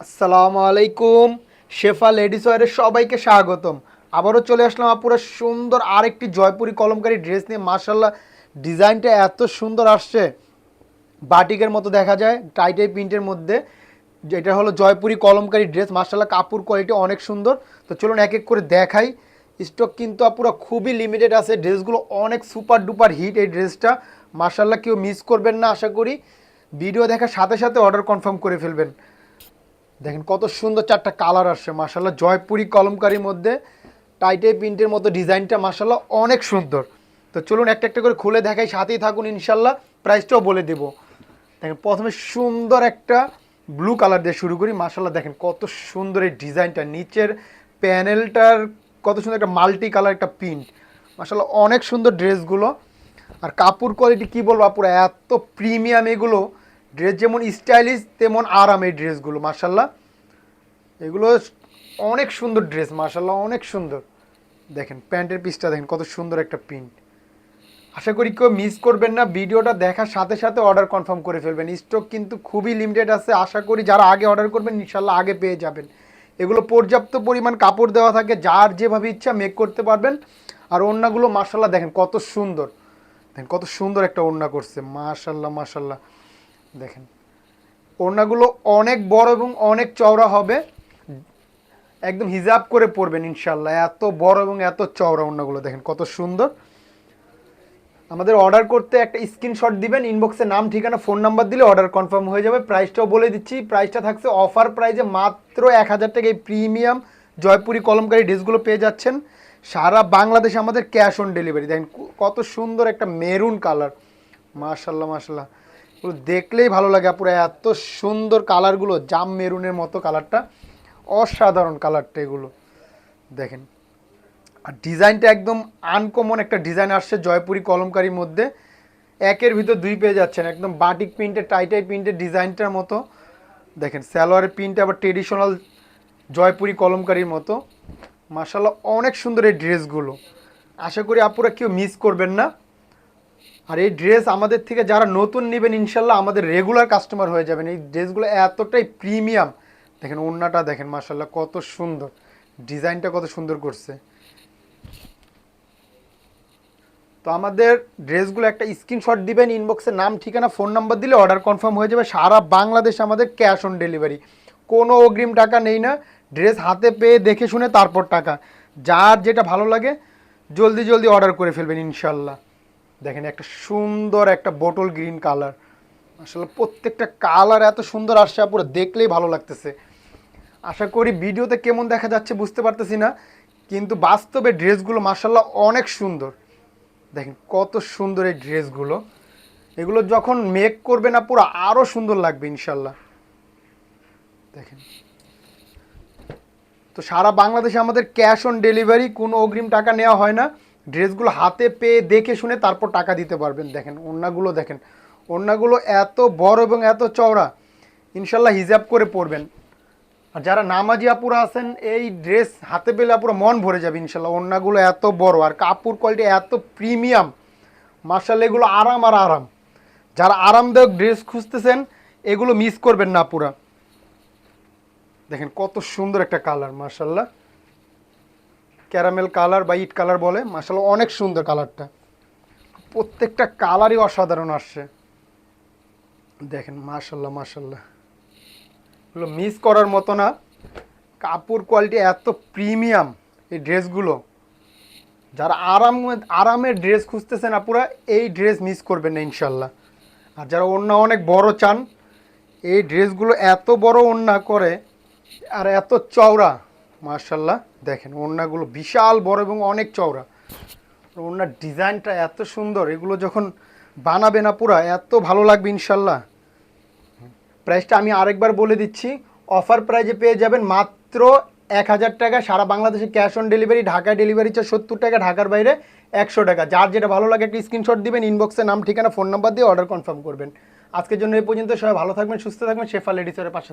আসসালামু আলাইকুম। শেফা লেডিস ওয়্যারের সবাইকে স্বাগতম। আবারও চলে আসলাম আপুরা সুন্দর আরেকটি জয়পুরি কলমকারী ড্রেস নিয়ে। মার্শাল্লাহ, ডিজাইনটা এত সুন্দর আসছে, বাটিকের মতো দেখা যায় টাইটাই প্রিন্টের মধ্যে। যেটা হলো জয়পুরি কলমকারী ড্রেস। মার্শাল্লাহ, কাপড় কোয়ালিটি অনেক সুন্দর। তো চলুন এক এক করে দেখাই। স্টক কিন্তু আপুরা খুবই লিমিটেড আছে, ড্রেসগুলো অনেক সুপার ডুপার হিট। এই ড্রেসটা মার্শাল্লাহ কেউ মিস করবেন না। আশা করি ভিডিও দেখার সাথে সাথে অর্ডার কনফার্ম করে ফেলবেন। দেখেন কত সুন্দর চারটা কালার আসছে মাশাল্লাহ, জয়পুরি কলমকারির মধ্যে টাইটাই প্রিন্টের মতো ডিজাইনটা মাশাল্লাহ অনেক সুন্দর। তো চলুন একটা একটা করে খুলে দেখাই, সাথেই থাকুন ইনশাল্লাহ। প্রাইসটাও বলে দেবো। দেখেন প্রথমে সুন্দর একটা ব্লু কালার দিয়ে শুরু করি। মাশাল্লাহ দেখেন কত সুন্দর এই ডিজাইনটা, নিচের প্যানেলটার কত সুন্দর একটা মাল্টি কালার একটা প্রিন্ট। মাশাল্লাহ অনেক সুন্দর ড্রেসগুলো। আর কাপড় কোয়ালিটি কী বলবো পুরো এত প্রিমিয়াম এগুলো। ড্রেস যেমন স্টাইলিশ তেমন আরাম এই ড্রেসগুলো মাশাল্লাহ। এগুলো অনেক সুন্দর ড্রেস মাশাল্লাহ, অনেক সুন্দর। দেখেন প্যান্টের পিসটা দেখেন কত সুন্দর একটা প্রিন্ট। আশা করি কেউ মিস করবেন না, ভিডিওটা দেখার সাথে সাথে অর্ডার কনফার্ম করে ফেলবেন। স্টক কিন্তু খুবই লিমিটেড আছে। আশা করি যারা আগে অর্ডার করবেন ইনশাল্লাহ আগে পেয়ে যাবেন। এগুলো পর্যাপ্ত পরিমাণ কাপড় দেওয়া থাকে, যার যেভাবে ইচ্ছা মেক করতে পারবেন। আর ওড়নাগুলো মাশাল্লাহ দেখেন কত সুন্দর। দেখেন কত সুন্দর একটা ওড়না করছে মাশাল্লাহ মাশাল্লাহ। দেখেন ওড়নাগুলো অনেক বড় এবং অনেক চওড়া হবে, একদম হিজাব করে পরবেন ইনশাল্লাহ। এত বড় এবং এত চওড়া ওড়নাগুলো দেখেন কত সুন্দর। আমাদের অর্ডার করতে একটা স্ক্রিনশট দিবেন, ইনবক্সে নাম ঠিকানা ফোন নাম্বার দিলে অর্ডার কনফার্ম হয়ে যাবে। প্রাইসটাও বলে দিচ্ছি, প্রাইসটা থাকছে অফার প্রাইজে মাত্র 1000 টাকা। এই প্রিমিয়াম জয়পুরি কলমকারী ড্রেসগুলো পেয়ে যাচ্ছেন সারা বাংলাদেশে আমাদের ক্যাশ অন ডেলিভারি। দেখেন কত সুন্দর একটা মেরুন কালার মাশাল্লাহ মাশাল্লাহ। এগুলো দেখলেই ভালো লাগে পুরো, এত সুন্দর কালারগুলো, জাম মেরুনের মতো কালারটা, অসাধারণ কালারটা এগুলো। দেখেন আর ডিজাইনটা একদম আনকমন একটা ডিজাইন আসছে জয়পুরি কলমকারির মধ্যে। একের ভিতর দুই পেয়ে যাচ্ছেন, একদম বাটিক প্রিন্টের টাইটাই প্রিন্টের ডিজাইনটার মতো। দেখেন সালোয়ারের প্রিন্টটা আবার ট্রেডিশনাল জয়পুরি কলমকারির মতো। মাশাল্লাহ অনেক সুন্দর এই ড্রেসগুলো। আশা করি আপুরা কেউ মিস করবেন না। আর এই ড্রেস আমাদের থেকে যারা নতুন নেবেন ইনশাল্লাহ আমাদের রেগুলার কাস্টমার হয়ে যাবেন। এই ড্রেসগুলো এতটাই প্রিমিয়াম। দেখেন ওড়নাটা দেখেন মাশাল্লাহ কত সুন্দর, ডিজাইনটা কত সুন্দর করছে। তো আমাদের ড্রেসগুলো একটা স্ক্রিনশট দিবেন, ইনবক্সে নাম ঠিকানা ফোন নাম্বার দিলে অর্ডার কনফার্ম হয়ে যাবে। সারা বাংলাদেশ আমাদের ক্যাশ অন ডেলিভারি, কোনো অগ্রিম টাকা নেই না। ড্রেস হাতে পেয়ে দেখে শুনে তারপর টাকা। যার যেটা ভালো লাগে জলদি জলদি অর্ডার করে ফেলবেন ইনশাল্লাহ। দেখেন একটা সুন্দর একটা বোটল গ্রিন কালার। আসলে প্রত্যেকটা কালার এত সুন্দর আসছে, পুরো দেখলেই ভালো লাগতেছে। আশা করি ভিডিওতে কেমন দেখা যাচ্ছে বুঝতে পারতেছি না, কিন্তু বাস্তবে ড্রেসগুলো মাশাল্লাহ অনেক সুন্দর। দেখেন কত সুন্দর এই ড্রেসগুলো। এগুলো যখন মেক করবে না পুরো আরও সুন্দর লাগবে ইনশাল্লাহ। দেখেন তো সারা বাংলাদেশে আমাদের ক্যাশ অন ডেলিভারি, কোনো অগ্রিম টাকা নেওয়া হয় না। ড্রেসগুলো হাতে পেয়ে দেখে শুনে তারপর টাকা দিতে পারবেন। দেখেন ওড়নাগুলো দেখেন, ওড়নাগুলো এত বড় এবং এত চওড়া, ইনশাল্লাহ হিজাব করে পরবেন। আর যারা নামাজি আপুরা আছেন এই ড্রেস হাতে পেলে আপুরা মন ভরে যাবে ইনশাল্লাহ। ওড়নাগুলো এত বড় আর কাপড় কোয়ালিটি এত প্রিমিয়াম মার্শাল্লাহ। এগুলো আরাম আর আরাম। যারা আরামদায়ক ড্রেস খুঁজতেছেন এগুলো মিস করবেন না পুরা। দেখেন কত সুন্দর একটা কালার মার্শাল্লাহ, ক্যারামেল কালার বা ইট কালার বলে মার্শাল্লাহ, অনেক সুন্দর কালারটা। প্রত্যেকটা কালারই অসাধারণ আসছে। দেখেন মার্শাল্লাহ মার্শাল্লাহ, এগুলো মিস করার মতো না। কাপড় কোয়ালিটি এত প্রিমিয়াম এই ড্রেসগুলো। যারা আরামের ড্রেস খুঁজতেছেন আপুরা এই ড্রেস মিস করবেন না ইনশাল্লাহ। আর যারা ওড়না অনেক বড় চান, এই ড্রেসগুলো এত বড় ওড়না করে আর এত চওড়া মার্শাল্লাহ। দেখেন ওড়নাগুলো বিশাল বড় এবং অনেক চওড়া। ওড়নার ডিজাইনটা এত সুন্দর, এগুলো যখন বানাবে না পুরা এত ভালো লাগবে ইনশাল্লাহ। প্রাইসটা আমি আরেকবার বলে দিচ্ছি, অফার প্রাইজে পেয়ে যাবেন মাত্র 1000 টাকা। সারা বাংলাদেশে ক্যাশ অন ডেলিভারি, ঢাকায় ডেলিভারি চার্জ 70 টাকা, ঢাকার বাইরে 100 টাকা। যার যেটা ভালো লাগে একটা স্ক্রিনশট দিবেন, ইনবক্সে নাম ঠিকানা ফোন নাম্বার দিয়ে অর্ডার কনফার্ম করবেন। আজকের জন্য এই পর্যন্ত। সবাই ভালো থাকবেন, সুস্থ থাকবেন। শেফা লেডিসের পাশে